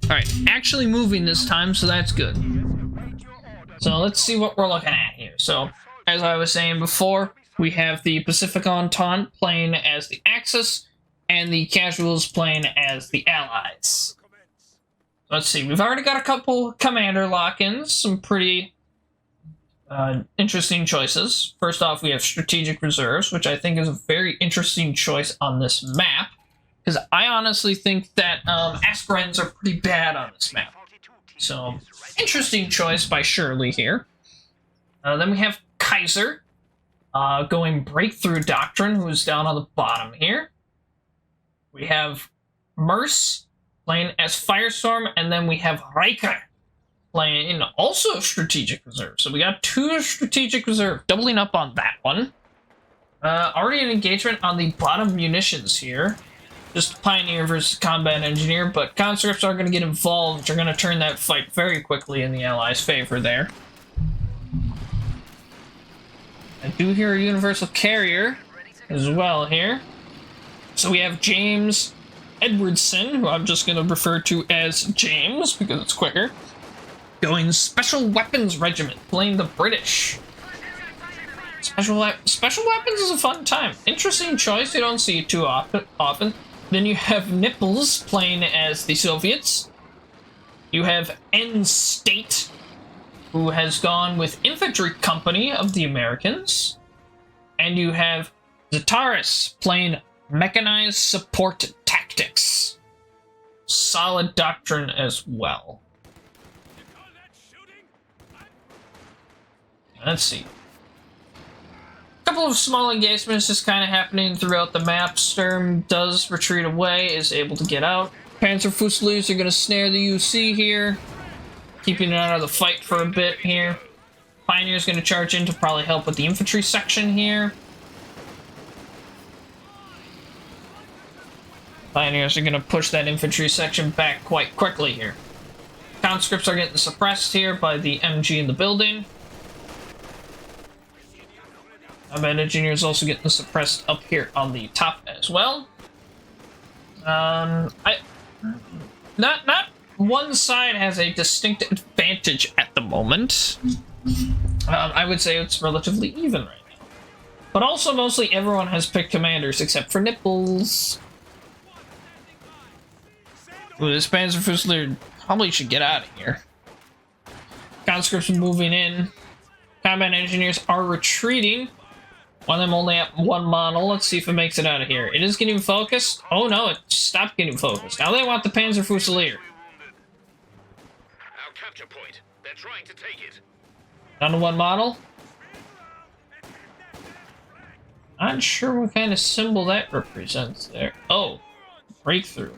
Alright, actually moving this time, so that's good. So let's see what we're looking at here. So, as I was saying before, we have the Pacific Entente playing as the Axis, and the Casuals playing as the Allies. Let's see, we've already got a couple commander lock-ins, some pretty interesting choices. First off, we have Strategic Reserves, which I think is a very interesting choice on this map. Because I honestly think that aspirants are pretty bad on this map. So, interesting choice by Shirley here. Then we have Kaiser, going Breakthrough Doctrine, who's down on the bottom here. We have Merce playing as Firestorm, and then we have Riker playing in also Strategic Reserve. So we got 2 Strategic Reserve, doubling up on that one. Already an engagement on the bottom munitions here. Just Pioneer versus Combat Engineer, but Conscripts are going to get involved. They're going to turn that fight very quickly in the Allies' favor there. I do hear a Universal Carrier as well here. So we have James Edwardson, who I'm just going to refer to as James because it's quicker, going Special Weapons Regiment, playing the British. Special Weapons is a fun time. Interesting choice, you don't see it too often. Then you have Nipples playing as the Soviets. You have N-State, who has gone with Infantry Company of the Americans. And you have Zataris playing Mechanized Support Tactics. Solid doctrine as well. Let's see. Couple of small engagements just kind of happening throughout the map. Sturm does retreat away, is able to get out. Panzer Fusiliers are going to snare the UC here, keeping it out of the fight for a bit here. Pioneer's going to charge in to probably help with the infantry section here. Pioneers are going to push that infantry section back quite quickly here. Conscripts are getting suppressed here by the MG in the building. Combat Engineer is also getting suppressed up here on the top as well. Not one side has a distinct advantage at the moment. I would say it's relatively even right now. But also mostly everyone has picked commanders except for Nipples. Ooh, this Panzer Fusilier probably should get out of here. Conscripts are moving in. Combat Engineers are retreating. One of them only at 1 model. Let's see if it makes it out of here. It is getting focused. Oh no, it stopped getting focused. Now they want the Panzer Fusilier. Our capture point. They're trying to take it. Down to 1 model. Not sure what kind of symbol that represents there. Oh, breakthrough.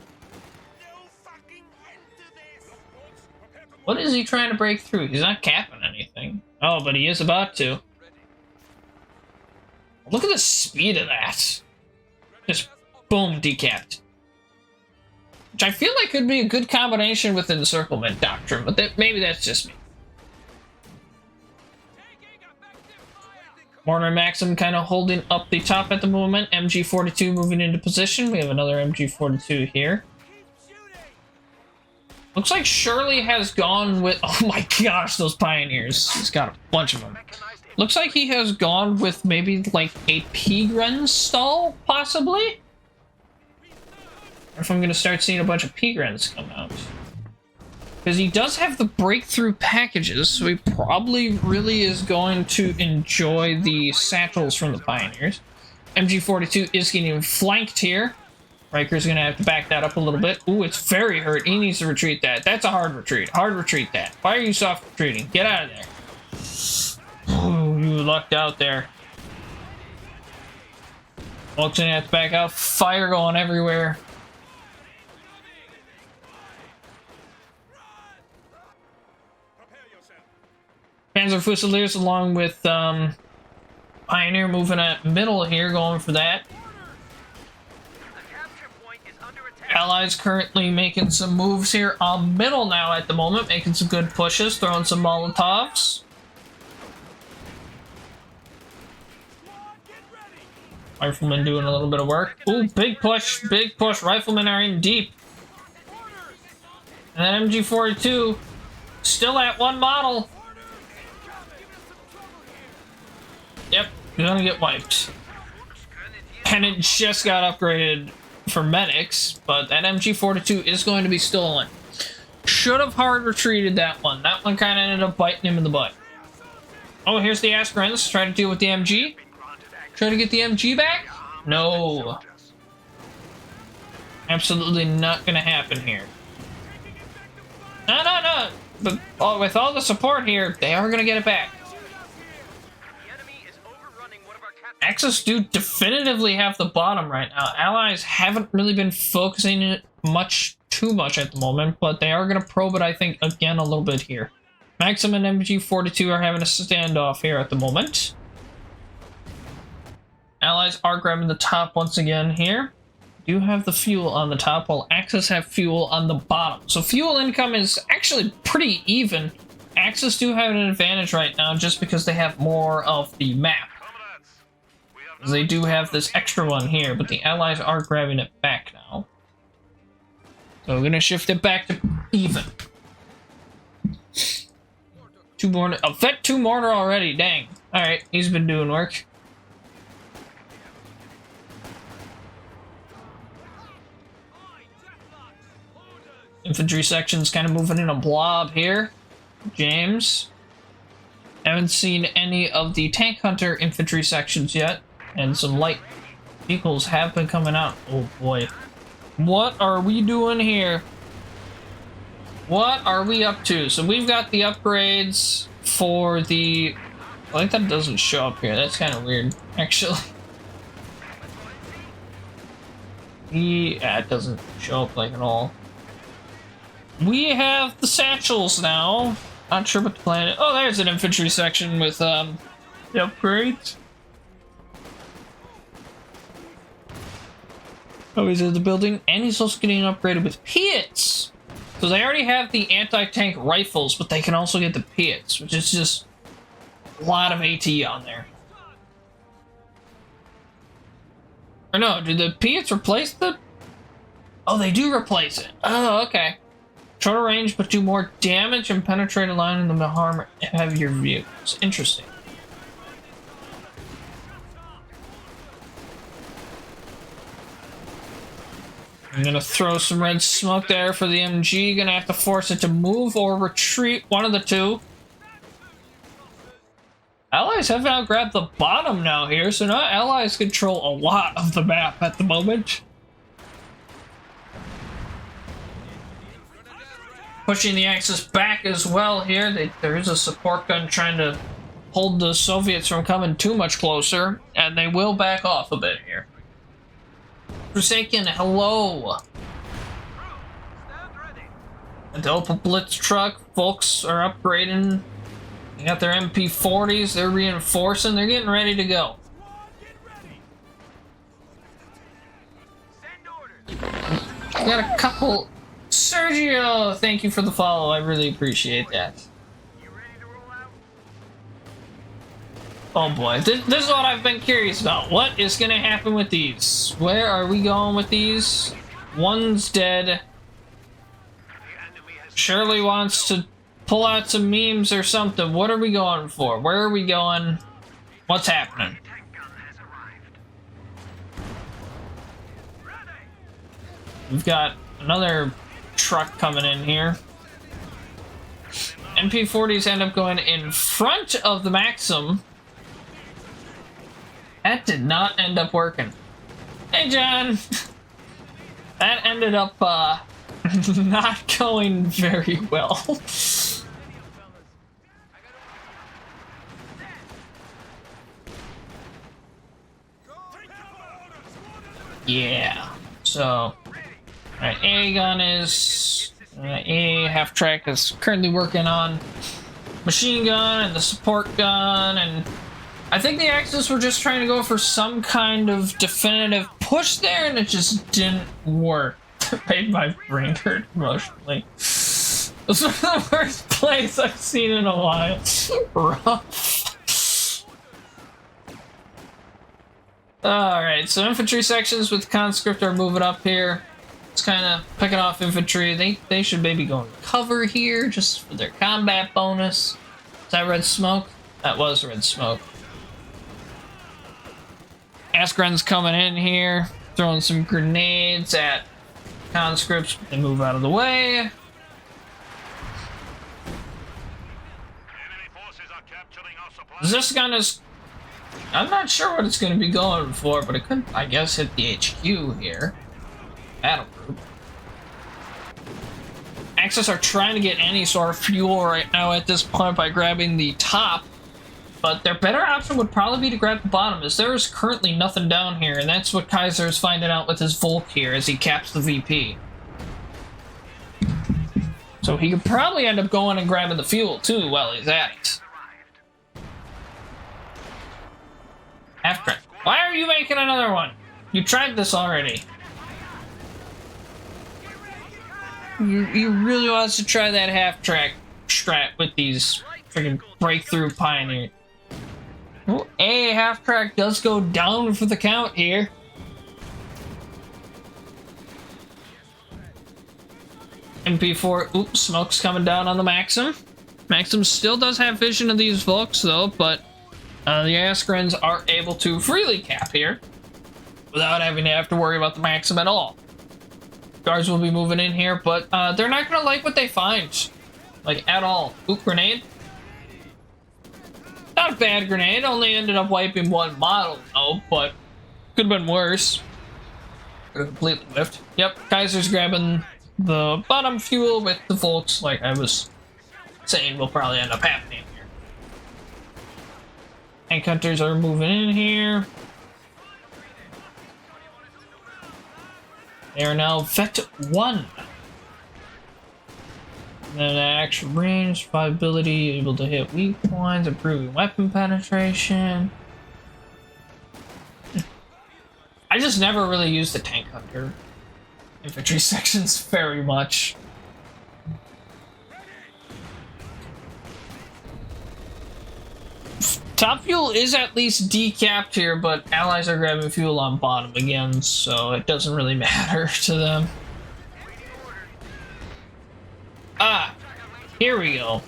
What is he trying to break through? He's not capping anything. Oh, but he is about to. Look at the speed of that. Just boom, decapped. Which I feel like could be a good combination with Encirclement Doctrine, but maybe that's just me. Mortar Maxim kind of holding up the top at the moment. MG42 moving into position. We have another MG42 here. Looks like Shirley has gone with... Oh my gosh, those Pioneers. He's got a bunch of them. Looks like he has gone with maybe like a Pigren stall, possibly? Or if I'm going to start seeing a bunch of Pigrens come out. Because he does have the breakthrough packages, so he probably really is going to enjoy the satchels from the Pioneers. MG42 is getting flanked here. Riker's going to have to back that up a little bit. Ooh, it's very hurt. He needs to retreat that. That's a hard retreat. Hard retreat that. Why are you soft retreating? Get out of there. Ooh, you lucked out there. Volk's going to have to back out. Fire going everywhere. Panzer Fusiliers along with Pioneer moving at middle here, going for that. Allies currently making some moves here on middle now at the moment, making some good pushes, throwing some Molotovs. Riflemen doing a little bit of work. Ooh, big push, big push. Riflemen are in deep. And then MG42 still at one model. Yep, gonna get wiped. And it just got upgraded for medics, but that MG42 is going to be stolen. Should have hard retreated that one. That one kind of ended up biting him in the butt. Oh, here's the Askarans. Try to deal with the MG. Try to get the MG back? No. Absolutely not gonna happen here. No. But with all the support here, they are gonna get it back. Axis do definitively have the bottom right now. Allies haven't really been focusing it too much at the moment, but they are going to probe it, I think, again a little bit here. Maxim and MG42 are having a standoff here at the moment. Allies are grabbing the top once again here. Do have the fuel on the top, while Axis have fuel on the bottom. So fuel income is actually pretty even. Axis do have an advantage right now just because they have more of the map. They do have this extra one here, but the Allies are grabbing it back now. So we're gonna shift it back to even. Two mortar, a vet 2 mortar already, dang. Alright, he's been doing work. Infantry section's kind of moving in a blob here. James. Haven't seen any of the tank hunter infantry sections yet. And some light vehicles have been coming out. Oh boy. What are we doing here? What are we up to? So we've got the upgrades for the... I think that doesn't show up here. That's kind of weird, actually. Yeah, it doesn't show up like at all. We have the satchels now. Not sure what the plan is. Oh, there's an infantry section with the upgrades. Oh, he's in the building, and he's also getting upgraded with Piats. So they already have the anti-tank rifles, but they can also get the Piats, which is just a lot of AT on there. Or no, did the Piats replace the... Oh, they do replace it. Oh, okay. Shorter range, but do more damage and penetrate a line in the harm heavier vehicles. Interesting. I'm gonna throw some red smoke there for the MG. Gonna have to force it to move or retreat. One of the two. Allies have now grabbed the bottom now here, so now Allies control a lot of the map at the moment. Pushing the Axis back as well here. There is a support gun trying to hold the Soviets from coming too much closer, and they will back off a bit here. Forsaken, hello. The Delta Blitz truck, folks are upgrading. They got their MP40s, they're reinforcing, they're getting ready to go. Got a couple. Sergio, thank you for the follow, I really appreciate that. Oh boy, this is what I've been curious about. What is going to happen with these? Where are we going with these? One's dead. Shirley wants to pull out some memes or something. What are we going for? Where are we going? What's happening? We've got another truck coming in here. MP40s end up going in front of the Maxim. That did not end up working. Hey, John! That ended up, not going very well. Yeah. So, alright, A gun is... A half-track is currently working on machine gun and the support gun, and I think the Axis were just trying to go for some kind of definitive push there, and it just didn't work. Made my brain hurt emotionally. This was the worst place I've seen in a while. Rough. Alright, so infantry sections with conscript are moving up here. It's kind of picking off infantry. They should maybe go in cover here just for their combat bonus. Is that red smoke? That was red smoke. Askren's coming in here, throwing some grenades at conscripts. They move out of the way. Enemy forces are capturing our supplies. This gun is... I'm not sure what it's going to be going for, but it could, I guess, hit the HQ here. Battle group. Axis are trying to get any sort of fuel right now at this point by grabbing the top, but their better option would probably be to grab the bottom, as there is currently nothing down here, and that's what Kaiser is finding out with his Volk here as he caps the VP. So he could probably end up going and grabbing the fuel too while he's at it. After. Why are you making another one? You tried this already. You really want us to try that half-track strat with these freaking breakthrough pioneer. Oh, a half-track does go down for the count here. MP4, oops, smoke's coming down on the Maxim. Maxim still does have vision of these Volks though, but the Askrens are able to freely cap here without having to have to worry about the Maxim at all. Guards will be moving in here, but they're not gonna like what they find, like at all. Oop, grenade. Not a bad grenade, only ended up wiping one model though, but could have been worse. Could have completely whiffed. Yep, Kaiser's grabbing the bottom fuel with the Volks, like I was saying will probably end up happening here. Tank hunters are moving in here. They are now Vet 1. And then action range, survivability, able to hit weak points, improving weapon penetration. I just never really used the tank hunter infantry sections very much. Top fuel is at least decapped here, but allies are grabbing fuel on bottom again, so it doesn't really matter to them. Ah, here we go.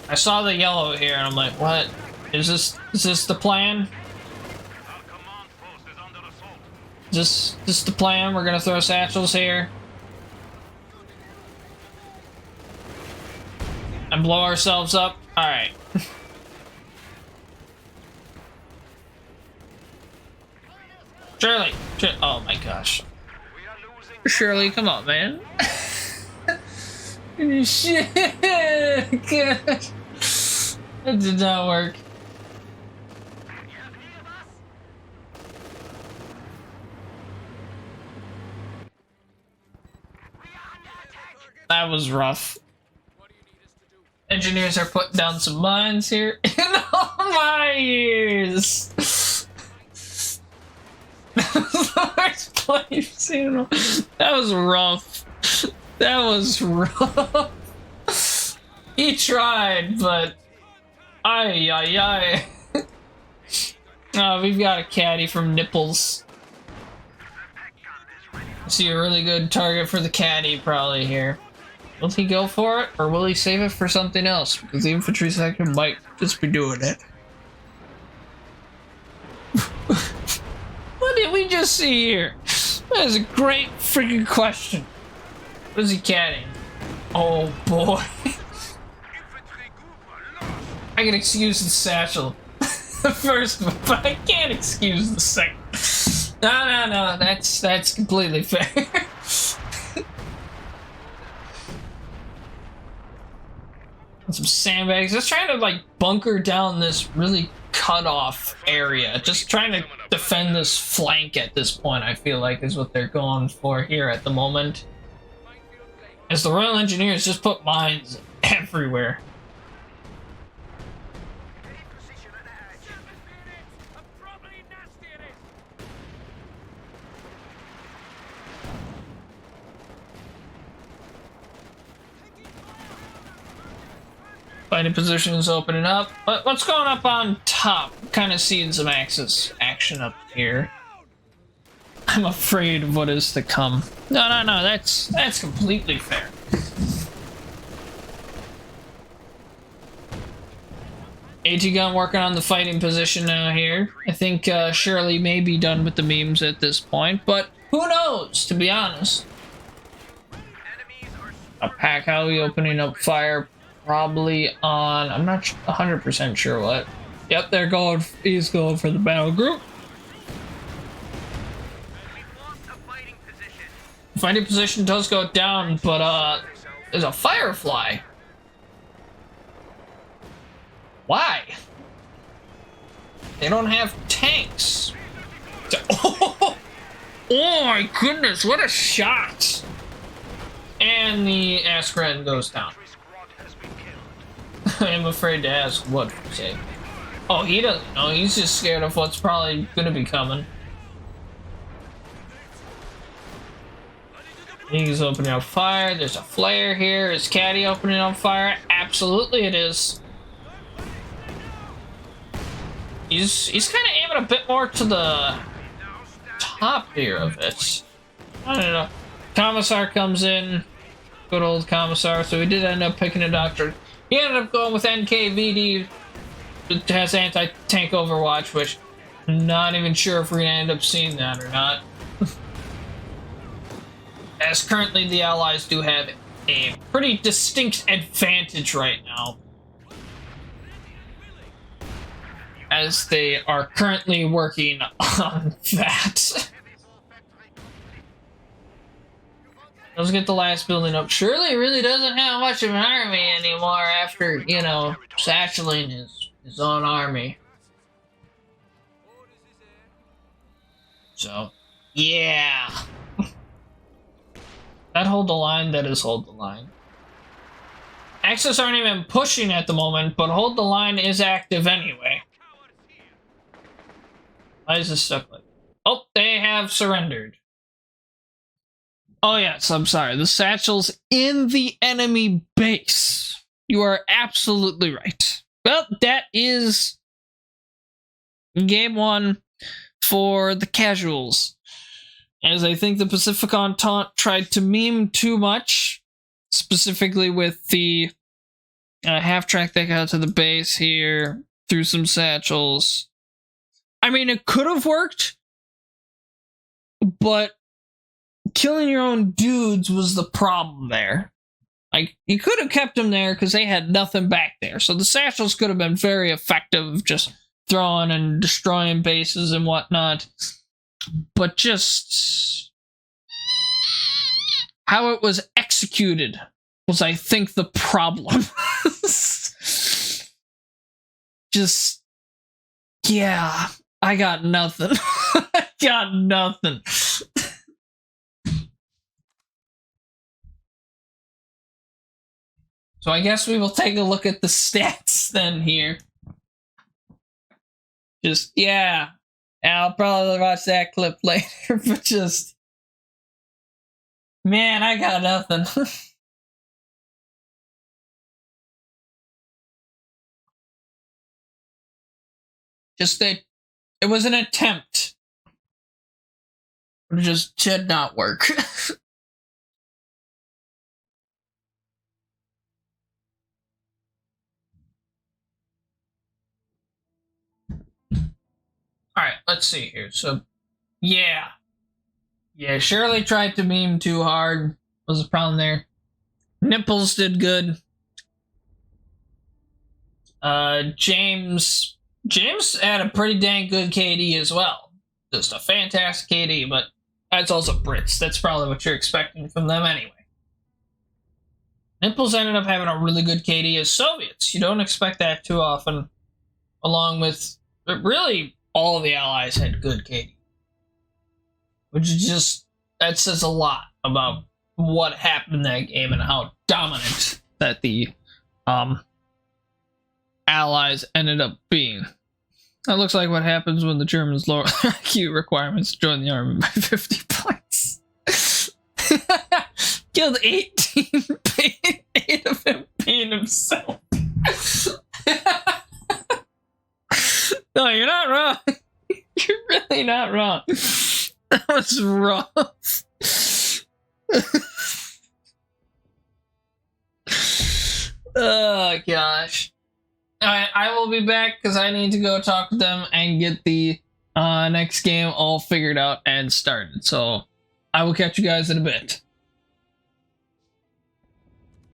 I saw the yellow here, and I'm like, what? Is this the plan? Is this the plan? We're gonna throw satchels here and blow ourselves up? Alright. Shirley! Oh my gosh. Shirley, come on, man. Shit! Gosh. That did not work. That was rough. Engineers are putting down some mines here. In all my years! First place, you know. That was rough. That was rough. He tried, but... Ay, ay, ay. Oh, we've got a caddy from Nipples. I see a really good target for the caddy probably here. Will he go for it, or will he save it for something else? Because the infantry section might just be doing it. What did we just see here? That is a great freaking question. What is he caddying? Oh boy. I can excuse the satchel. The first one, but I can't excuse the second. No, that's completely fair. Some sandbags. Just trying to like bunker down this really cut off area. Just trying to defend this flank at this point, I feel like, is what they're going for here at the moment. As the Royal Engineers just put mines everywhere. Fighting position is opening up. But what's going up on top? Kind of seeing some Axis action up here. I'm afraid of what is to come. No, that's completely fair. AT gun working on the fighting position now here. I think Shirley may be done with the memes at this point, but who knows, to be honest. A Pack Howie opening up fire probably on, I'm not 100% sure what. Yep, he's going for the battle group. Fighting position does go down, but there's a Firefly. Why? They don't have tanks. Oh my goodness, what a shot! And the Askren goes down. I'm afraid to ask what to say. Oh, he doesn't know. He's just scared of what's probably going to be coming. He's opening up fire. There's a flare here. Is Caddy opening up fire? Absolutely it is. He's kind of aiming a bit more to the top here of it. I don't know. Commissar comes in. Good old Commissar. So he did end up picking a doctor. He ended up going with NKVD. It has anti-tank overwatch, which I'm not even sure if we're going to end up seeing that or not. As currently the Allies do have a pretty distinct advantage right now. As they are currently working on that. Let's get the last building up. Shirley really doesn't have much of an army anymore after, you know, satcheling his own army. So, yeah. That hold the line, that is hold the line. Axis aren't even pushing at the moment, but hold the line is active anyway. Why is this stuck like? Oh, they have surrendered. Oh yes, I'm sorry. The satchel's in the enemy base. You are absolutely right. Well, that is game one for the casuals. As I think the Pacific Entente tried to meme too much, specifically with the half-track that got to the base here, through some satchels. I mean, it could have worked, but killing your own dudes was the problem there. Like, you could have kept them there because they had nothing back there. So the satchels could have been very effective, just throwing and destroying bases and whatnot. But just how it was executed was, I think, the problem. Just, yeah, I got nothing. I got nothing. So I guess we will take a look at the stats then here. Just, yeah. I'll probably watch that clip later, but just... Man, I got nothing. Just that it was an attempt. It just did not work. Alright, let's see here. So, yeah. Yeah, Shirley tried to meme too hard. Was a problem there. Nipples did good. James had a pretty dang good KD as well. Just a fantastic KD, but that's also Brits. That's probably what you're expecting from them anyway. Nipples ended up having a really good KD as Soviets. You don't expect that too often. Along with, really, all of the Allies had good KD. Which is just, that says a lot about what happened in that game and how dominant that the Allies ended up being. That looks like what happens when the Germans lower their IQ requirements to join the army by 50 points. Killed 18, 8 of him being himself. No, you're not wrong. You're really not wrong. That was rough. Oh gosh. Alright, I will be back because I need to go talk to them and get the next game all figured out and started. So I will catch you guys in a bit.